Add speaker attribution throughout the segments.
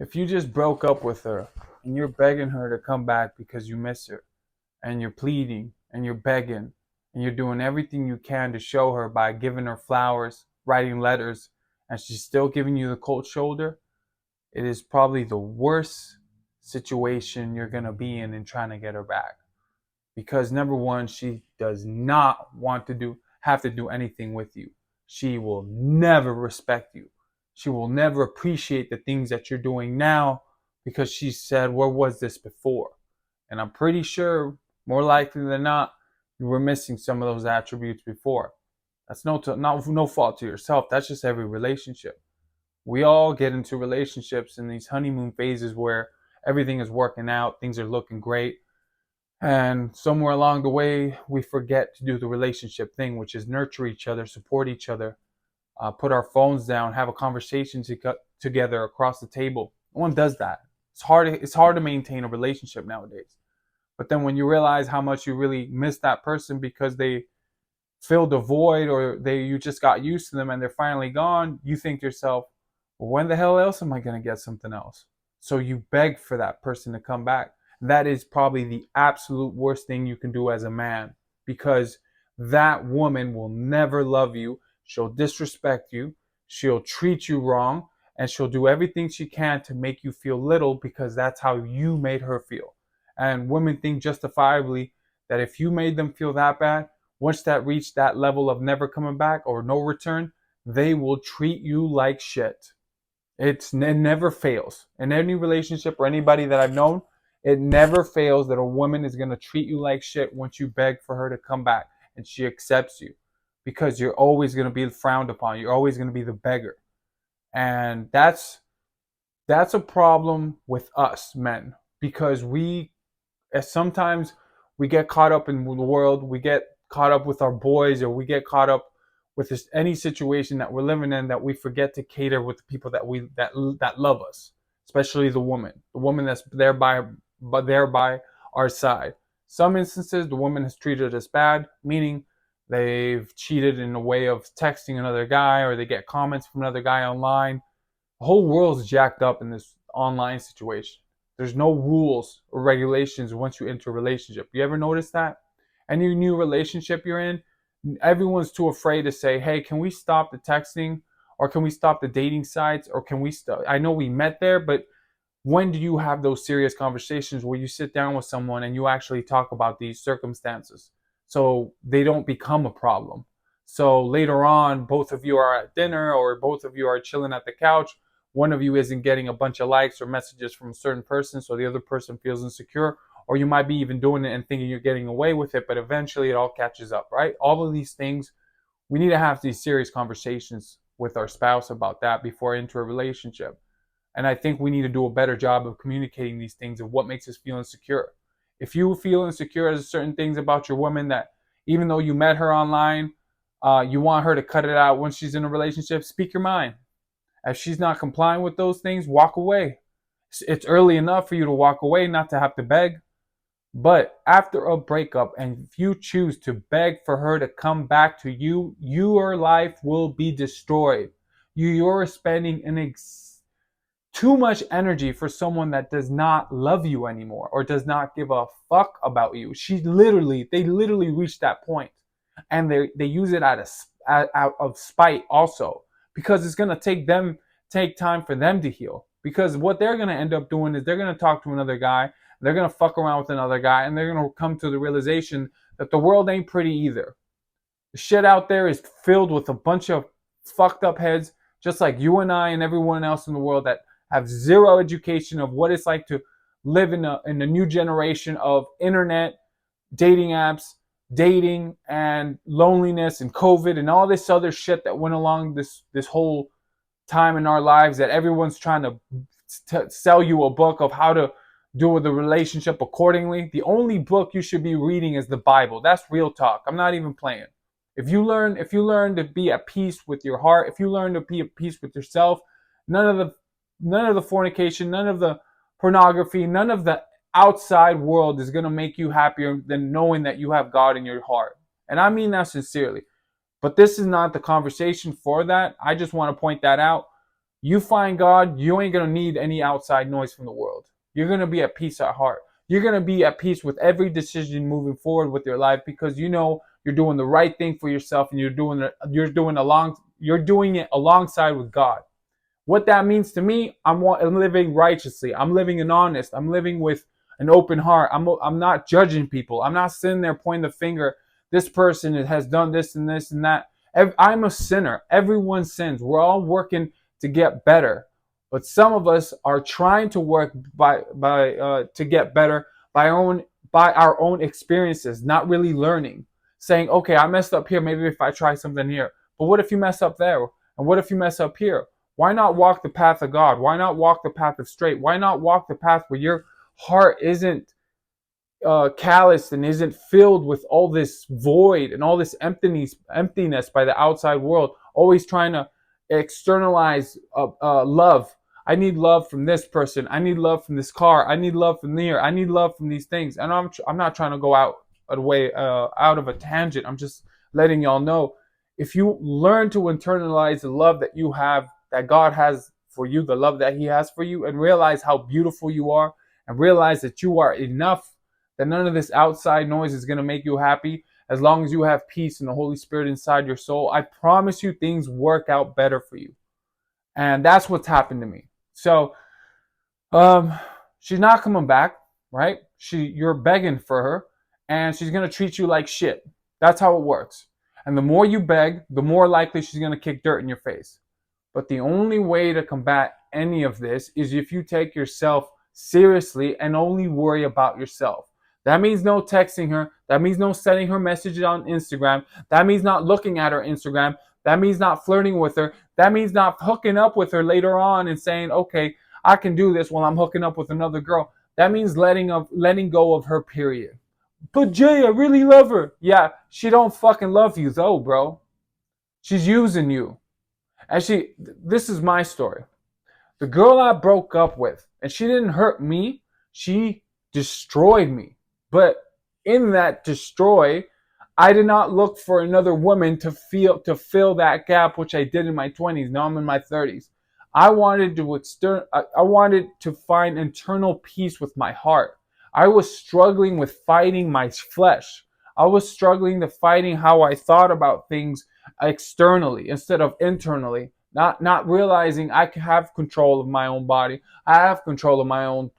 Speaker 1: If you just broke up with her and you're begging her to come back because you miss her, and you're pleading and you're begging and you're doing everything you can to show her by giving her flowers, writing letters, and she's still giving you the cold shoulder, it is probably the worst situation you're going to be in trying to get her back. Because number one, she does not want to have to do anything with you. She will never respect you. She will never appreciate the things that you're doing now because she said, "Where was this before?" And I'm pretty sure, more likely than not, you were missing some of those attributes before. That's no fault to yourself. That's just every relationship. We all get into relationships in these honeymoon phases where everything is working out, things are looking great, and somewhere along the way, we forget to do the relationship thing, which is nurture each other, support each other, put our phones down, have a conversation together across the table. No one does that. It's hard to maintain a relationship nowadays. But then when you realize how much you really miss that person because they filled a void or you just got used to them and they're finally gone, you think to yourself, well, when the hell else am I going to get something else? So you beg for that person to come back. That is probably the absolute worst thing you can do as a man, because that woman will never love you. She'll disrespect you. She'll treat you wrong, and she'll do everything she can to make you feel little because that's how you made her feel. And women think justifiably that if you made them feel that bad, once that reached that level of never coming back or no return, they will treat you like shit. It never fails. In any relationship or anybody that I've known, it never fails that a woman is going to treat you like shit once you beg for her to come back and she accepts you, because you're always going to be frowned upon. You're always going to be the beggar. And that's a problem with us men, because sometimes we get caught up in the world, we get caught up with our boys, or we get caught up with any situation that we're living in, that we forget to cater with the people that love us, especially the woman that's there by our side. Some instances, the woman has treated us bad, meaning they've cheated in a way of texting another guy, or they get comments from another guy online. The whole world's jacked up in this online situation. There's no rules or regulations once you enter a relationship. You ever notice that? Any new relationship you're in, everyone's too afraid to say, "Hey, can we stop the texting, or can we stop the dating sites, or can we stop? I know we met there, but when do you have those serious conversations where you sit down with someone and you actually talk about these circumstances so they don't become a problem? So later on, both of you are at dinner or both of you are chilling at the couch. One of you isn't getting a bunch of likes or messages from a certain person, so the other person feels insecure, or you might be even doing it and thinking you're getting away with it, but eventually it all catches up, right? All of these things, we need to have these serious conversations with our spouse about that before I enter a relationship. And I think we need to do a better job of communicating these things of what makes us feel insecure. If you feel insecure as certain things about your woman, that even though you met her online, you want her to cut it out when she's in a relationship, speak your mind. If she's not complying with those things, walk away. It's early enough for you to walk away, not to have to beg. But after a breakup, and if you choose to beg for her to come back to you, your life will be destroyed. You're spending too much energy for someone that does not love you anymore or does not give a fuck about you. They literally reached that point, and they use it out of spite also, because it's gonna take time for them to heal. Because what they're gonna end up doing is they're gonna talk to another guy, they're gonna fuck around with another guy, and they're gonna come to the realization that the world ain't pretty either. The shit out there is filled with a bunch of fucked up heads, just like you and I and everyone else in the world, that have zero education of what it's like to live in a new generation of internet, dating apps, dating, and loneliness, and COVID, and all this other shit that went along this whole time in our lives, that everyone's trying to sell you a book of how to deal with the relationship accordingly. The only book you should be reading is the Bible. That's real talk. I'm not even playing. If you learn to be at peace with your heart, if you learn to be at peace with yourself, none of the fornication, none of the pornography, none of the outside world is going to make you happier than knowing that you have God in your heart. And I mean that sincerely. But this is not the conversation for that. I just want to point that out. You find God, you ain't going to need any outside noise from the world. You're going to be at peace at heart. You're going to be at peace with every decision moving forward with your life, because you know you're doing the right thing for yourself, and you're doing it alongside with God. What that means to me, I'm living righteously. I'm living an honest. I'm living with an open heart. I'm not judging people. I'm not sitting there pointing the finger. This person has done this and this and that. I'm a sinner. Everyone sins. We're all working to get better, but some of us are trying to work to get better by our own experiences, not really learning. Saying, okay, I messed up here. Maybe if I try something here. But what if you mess up there? And what if you mess up here? Why not walk the path of God? Why not walk the path of straight? Why not walk the path where your heart isn't calloused and isn't filled with all this void and all this emptiness by the outside world, always trying to externalize love. I need love from this person. I need love from this car. I need love from here. I need love from these things. And I'm not trying to go out of a tangent. I'm just letting y'all know, if you learn to internalize the love that you have, that God has for you, the love that He has for you, and realize how beautiful you are, and realize that you are enough, that none of this outside noise is going to make you happy. As long as you have peace and the Holy Spirit inside your soul, I promise you things work out better for you. And that's what's happened to me. So she's not coming back, right? You're begging for her, and she's going to treat you like shit. That's how it works. And the more you beg, the more likely she's going to kick dirt in your face. But the only way to combat any of this is if you take yourself seriously and only worry about yourself. That means no texting her. That means no sending her messages on Instagram. That means not looking at her Instagram. That means not flirting with her. That means not hooking up with her later on and saying, okay, I can do this while I'm hooking up with another girl. That means letting go of her, period. But Jay, I really love her. Yeah, she don't fucking love you though, bro. She's using you. And this is my story. The girl I broke up with, and she didn't hurt me, she destroyed me. But in that destroy, I did not look for another woman to fill that gap, which I did in my 20s. Now I'm in my 30s. I wanted to find internal peace with my heart. I was struggling with fighting my flesh. I was struggling to fighting how I thought about things externally instead of internally. Not realizing I have control of my own body. I have control of my own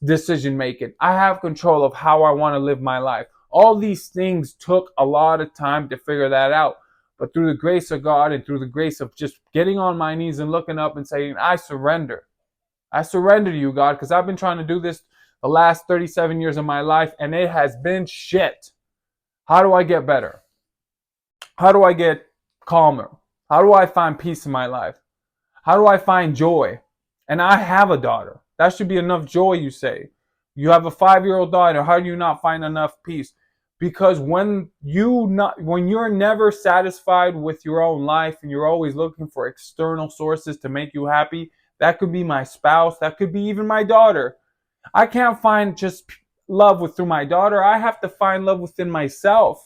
Speaker 1: decision making. I have control of how I want to live my life. All these things took a lot of time to figure that out. But through the grace of God and through the grace of just getting on my knees and looking up and saying, I surrender. I surrender to you, God, because I've been trying to do this the last 37 years of my life, and it has been shit. How do I get better? How do I get calmer? How do I find peace in my life? How do I find joy? And I have a daughter. That should be enough joy, you say. You have a 5-year-old daughter. How do you not find enough peace? Because when you're never satisfied with your own life and you're always looking for external sources to make you happy, that could be my spouse, that could be even my daughter. I can't find just love through my daughter. I have to find love within myself.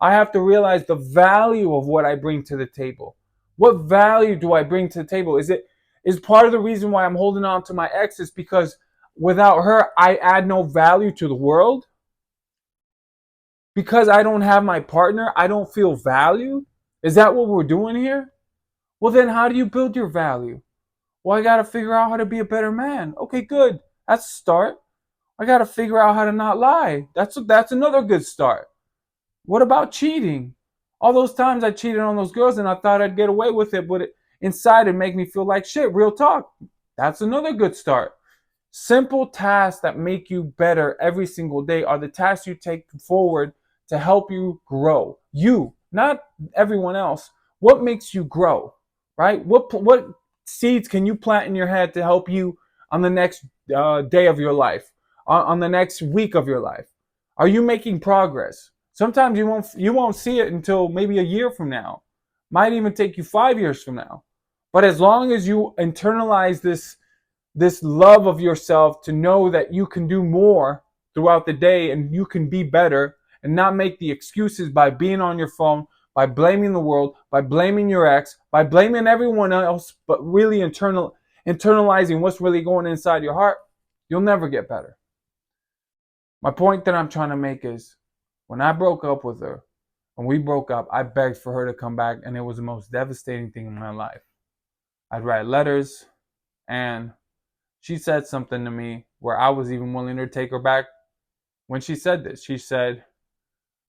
Speaker 1: I have to realize the value of what I bring to the table. What value do I bring to the table? Is part of the reason why I'm holding on to my ex is because without her, I add no value to the world? Because I don't have my partner, I don't feel valued? Is that what we're doing here? Well, then how do you build your value? Well, I got to figure out how to be a better man. Okay, good. That's a start. I got to figure out how to not lie. That's another good start. What about cheating? All those times I cheated on those girls and I thought I'd get away with it, but inside it made me feel like shit. Real talk. That's another good start. Simple tasks that make you better every single day are the tasks you take forward to help you grow. You, not everyone else. What makes you grow, right? What seeds can you plant in your head to help you on the next day of your life, on the next week of your life? Are you making progress? Sometimes you won't see it until maybe a year from now. Might even take you 5 years from now. But as long as you internalize this love of yourself to know that you can do more throughout the day and you can be better and not make the excuses by being on your phone, by blaming the world, by blaming your ex, by blaming everyone else, but really internalizing what's really going inside your heart, you'll never get better. My point that I'm trying to make is, when I broke up with her, when we broke up, I begged for her to come back, and it was the most devastating thing in my life. I'd write letters, and she said something to me where I was even willing to take her back. When she said this, she said,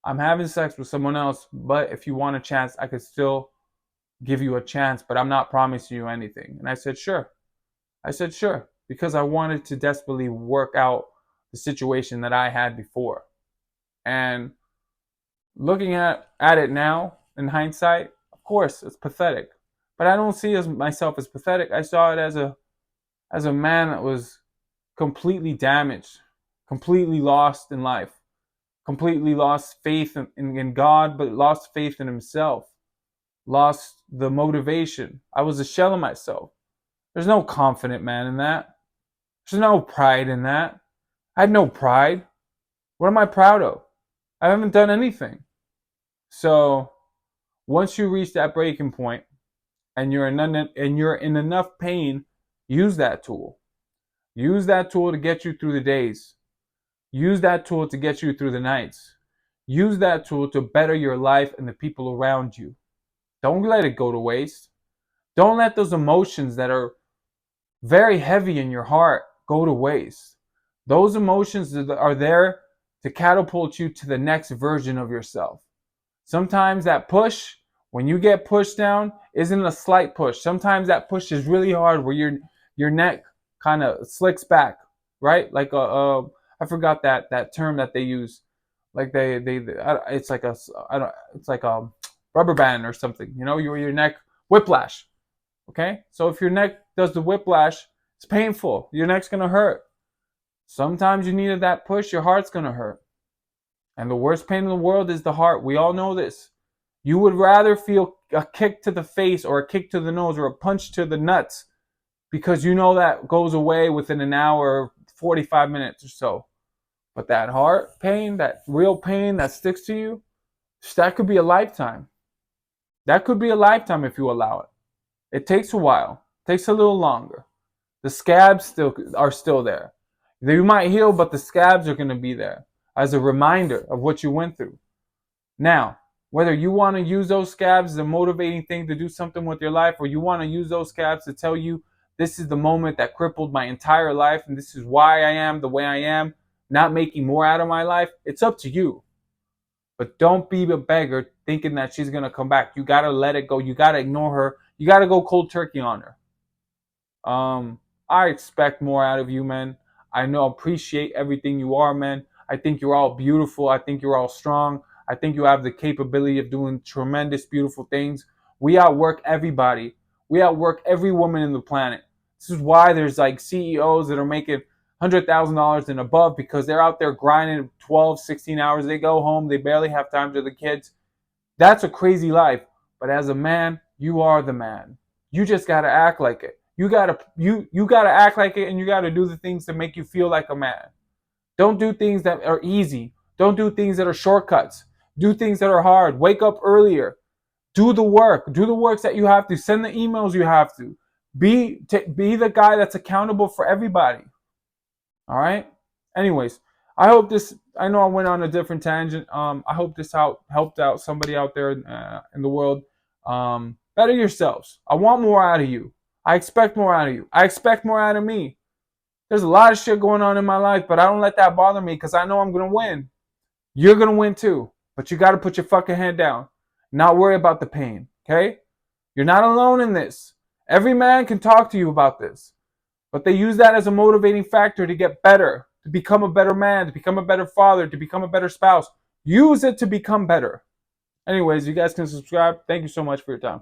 Speaker 1: I'm having sex with someone else, but if you want a chance, I could still give you a chance, but I'm not promising you anything. And I said, sure. Because I wanted to desperately work out the situation that I had before. And looking at it now, in hindsight, of course, it's pathetic. But I don't see myself as pathetic. I saw it as a man that was completely damaged, completely lost in life, completely lost faith in God, but lost faith in himself, lost the motivation. I was a shell of myself. There's no confident man in that. There's no pride in that. I had no pride. What am I proud of? I haven't done anything. So once you reach that breaking point and you're in enough pain, use that tool. Use that tool to get you through the days. Use that tool to get you through the nights. Use that tool to better your life and the people around you. Don't let it go to waste. Don't let those emotions that are very heavy in your heart go to waste. Those emotions are there to catapult you to the next version of yourself. Sometimes that push, when you get pushed down, isn't a slight push. Sometimes that push is really hard where your neck kind of slicks back, right? Like I forgot that term that they use. Like it's like it's like a rubber band or something. You know, your neck whiplash. Okay, so if your neck does the whiplash, it's painful. Your neck's gonna hurt. Sometimes you needed that push. Your heart's gonna hurt. And the worst pain in the world is the heart. We all know this. You would rather feel a kick to the face or a kick to the nose or a punch to the nuts because you know that goes away within an hour, 45 minutes or so. But that heart pain, that real pain that sticks to you, that could be a lifetime. That could be a lifetime if you allow it. It takes a while. It takes a little longer. The scabs are still there. They might heal, but the scabs are going to be there as a reminder of what you went through. Now, whether you want to use those scabs as a motivating thing to do something with your life, or you want to use those scabs to tell you this is the moment that crippled my entire life and this is why I am the way I am, not making more out of my life, it's up to you. But don't be a beggar thinking that she's going to come back. You got to let it go. You got to ignore her. You got to go cold turkey on her. I expect more out of you, man. I appreciate everything you are, man. I think you're all beautiful. I think you're all strong. I think you have the capability of doing tremendous, beautiful things. We outwork everybody. We outwork every woman in the planet. This is why there's like CEOs that are making $100,000 and above because they're out there grinding 12, 16 hours. They go home. They barely have time for the kids. That's a crazy life. But as a man, you are the man. You just got to act like it. You gotta act like it, and you gotta do the things that make you feel like a man. Don't do things that are easy. Don't do things that are shortcuts. Do things that are hard. Wake up earlier. Do the work. Do the works that you have to. Send the emails you have to. Be the guy that's accountable for everybody. All right. Anyways, I hope this. I know I went on a different tangent. I hope this helped out somebody out there in the world. Better yourselves. I want more out of you. I expect more out of you. I expect more out of me. There's a lot of shit going on in my life, but I don't let that bother me because I know I'm going to win. You're going to win too. But you got to put your fucking head down. Not worry about the pain. Okay? You're not alone in this. Every man can talk to you about this. But they use that as a motivating factor to get better, to become a better man, to become a better father, to become a better spouse. Use it to become better. Anyways, you guys can subscribe. Thank you so much for your time.